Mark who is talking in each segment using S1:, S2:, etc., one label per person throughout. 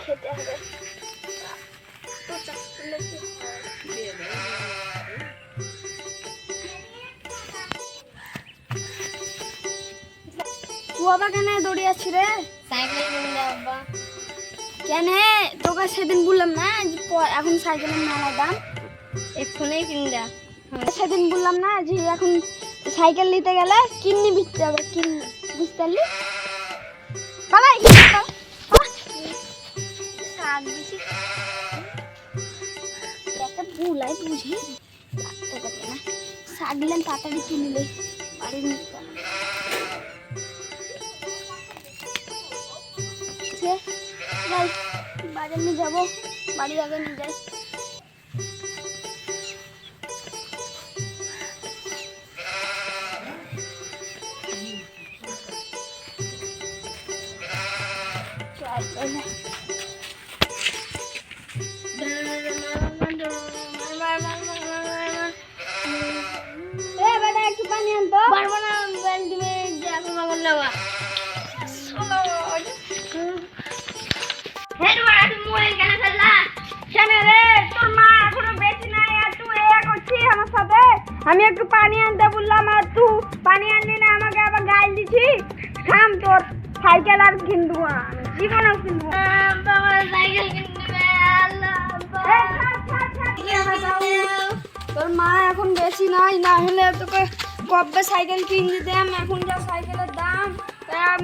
S1: খেতে হবে। তুই আবার কেন দৌড়িয়েছি রে?
S2: সাইকেল কিনলে আব্বা।
S1: কেন তোকে সেদিন বললাম না যে এখন সাইকেলের মেলা দাম,
S2: এক্ষুনি কিনলা।
S1: সেদিন বললাম না যে এখন সাইকেল নিতে গেলে কিডনি বিকতে হবে, কিডনি, বুঝতে পারলি? বাবাই একটা বুলাই বুঝি লাগতে পারে না, শাক দিলেন তাড়াতাড়ি কিনলে বাড়ির নিতে বাজার নিয়ে যাবো, বাড়ি আগে নিয়ে যাই। একটু পানি আনতো।
S2: পারবো না, তুমি এখন আমার নেওয়া।
S1: আমি একটু পানি আনতে বললাম আর তুই পানি আনলি না, আমাকে আবার গাইল দিছি। থাম, তোর সাইকেল আর কিনবো জীবনেও কিনবো।
S2: সাইকেল কিনবে।
S1: তোর মা এখন বেশি নাই, না হলে তোকে কবে সাইকেল কিনে দিতাম। এখন যা সাইকেলের দাম,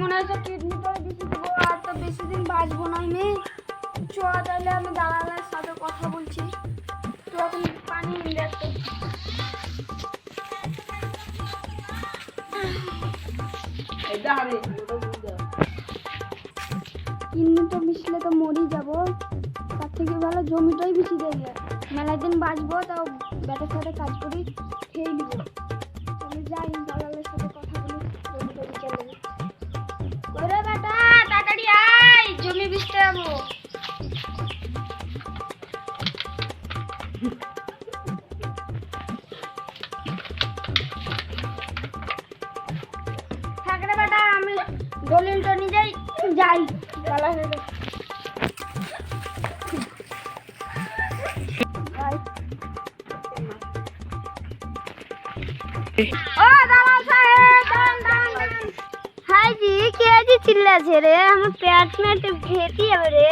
S1: মনে হচ্ছে কিডনি করে বেশি দেবো, আর তো বেশি দিন বাঁচবো না আমি। চ তাহলে আমি দালালের সাথে কথা বলছি। তো এখন পানি নিয়ে আসতে কিডনি তো মিশলে তো মরি যাবো, তার থেকে ভালো জমিটাই বেশি দেয়, মেলা দিন বাঁচবো, তাও ব্যাটার সাথে কাজ করি, খেয়ে নিব। আমি যাই দালালের সাথে কথা বলি, জমিটা বিকে নেবো। ওরে বেটা তাড়াতাড়ি আয়, জমি বিচতে যাবো। থাক রে বেটা, আমি দলিলটা নিয়ে যাই দালালের। ও দালাল সাহেব, দাঁড়ান। হাই জি, কে জি চিল্লাছে রে? আমার পেট মেটে ফেটে যাবে রে।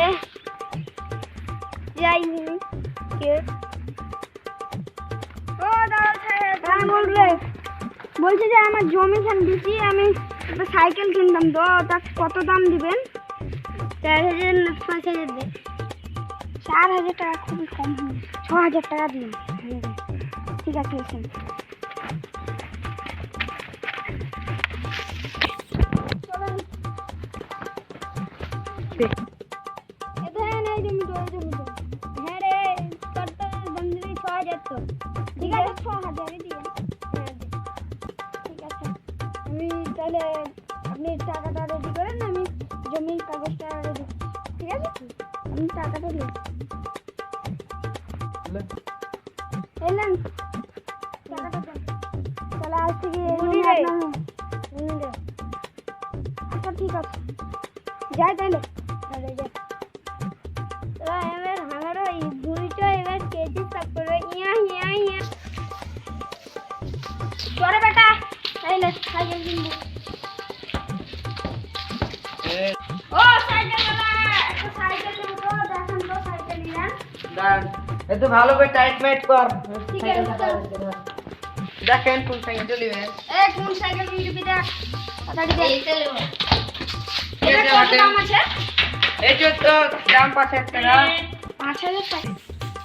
S1: যাইনি কে? ও দালাল সাহেব, হ্যাঁ বল রে। বলছি যে আমার জমি খান দিছি, আমি একটা সাইকেল কিনতাম তো, তা কত দাম দিবেন?
S2: 4,000 না 5,000 দে।
S1: 4,000 টাকা খুবই কম, 6,000 টাকা দিন। ঠিক আছে এসেন। হ্যাঁ রে, তোর তো বন্ধুরি 6,000 তো। ঠিক আছে 6,000-ই দিয়ে। ঠিক আছে, আমি তাহলে আপনি টাকাটা রেডি করেন, আমি জমির কাগজটা রেডি। ঠিক আছে, আপনি টাকাটা দিন। এলেন টাকাটা দেন। তাহলে আজ থেকে আচ্ছা ঠিক আছে, যাই তাহলে।
S2: এবার আমারও এই বুড়িটা এবার কেজি সাপ করবে।
S1: চলে বেটা, তাইলে সাইকেল কিনবো। ও সাইকেলওয়ালা, একটা সাইকেল নেবো তো, দেখেন তো সাইকেল নিলেন।
S3: এই তো ভালো করে টাইট মাইট কর।
S1: ঠিক আছে,
S3: দেখেন কোন সাইকেল চলিবে।
S1: কোন সাইকেল নিবি দেখ, তাড়াতাড়ি দেখ।
S2: এইটা নেবো।
S1: এটা কত দাম আছে?
S3: এইটা তো দাম 5,000 টাকা।
S1: 5,000 টাকা।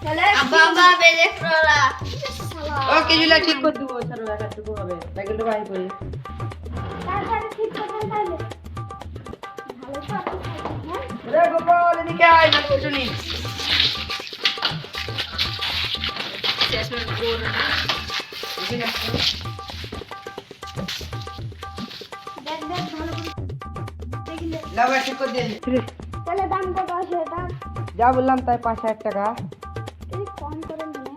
S1: তাহলে
S2: আব্বা বেজে ফ্লোরা।
S3: ও কেজিলা ঠিক করে দেবো, স্যার একটু হবে সাইকেলটা বাই করি।
S1: তাড়াতাড়ি ঠিক করবেন তাহলে। ভালো তো আপনি সাইকেল, হ্যাঁ?
S3: রে গোপাল এদিকে আয়, না শুনি। শেষমেশ গোর না। এখানে
S1: দেখ ভালো করে দেখলে।
S3: লাভ ঠিক করে দিন।
S1: তাহলে দাম কত আছে এটা?
S3: যা বললাম তাই 5,000 টাকা।
S1: এই কম করে নিয়ে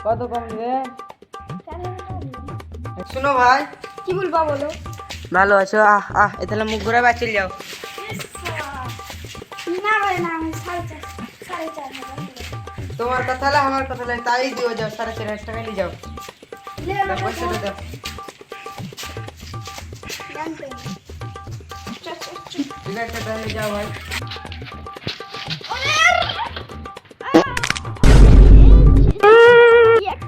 S3: কত কম দিবে?
S1: 4,000 টাকা দিন।
S3: শুনো ভাই,
S1: কি বলবা বলো?
S3: ভালো আছো? এ তাহলে মুখ ঘুরে বাঁচিয়ে যাও।
S1: না ভাই না, আমি
S3: তোমার কথা হলে আমার কথা হলে তাই দিও, যাও 4,500 টাকা নিয়ে যাও।
S1: লে
S3: দাও,
S1: বাবা,
S3: পয়সাটা দাও।
S1: জানতে চল, চল, চল।
S3: ঠিক আছে তাহলে যাও ভাই।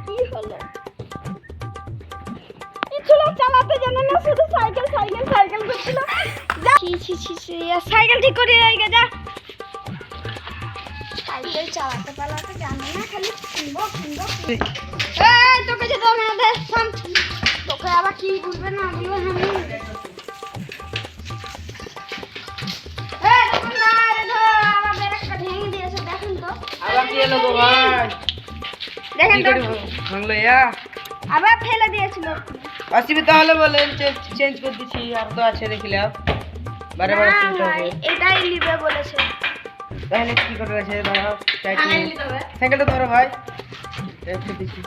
S1: কি হলো? কিছু না, চালাতে জানে না, শুধু সাইকেল সাইকেল সাইকেল করছিল। যা ছি ছি ছি ছি, সাইকেল ঠিক করে আইগে যা। সাইকেল চালাতে পালাতে জানে না, খালি কিনবো কিনবো কিনবো। এই তোকে যে দাম দে থাম, তোকে আবার কি বলবে না বলবে আমি। এই দোকানদার ধর আবার ব্রেকটা ভেঙে দিয়েছে, দেখুন তো।
S3: আবার কি হলো গো ভাই?
S1: দেখেন
S3: কি
S1: তো,
S3: করে ভাঙলো ইয়া?
S1: আবার ফেলে দিয়েছিল।
S3: অসুবিধা হলে বলেন, চেঞ্জ করে দিচ্ছি, আর তো আছে দেখিলাম। বারে বারে
S1: না
S3: কিনতে
S1: ভাই,
S3: হবে।
S1: এটাই নিবে বলেছে।
S3: তাহলে কি করে আছে দাঁড়াও, সাইকেলটা ধরো ভাই, একটু দিচ্ছি।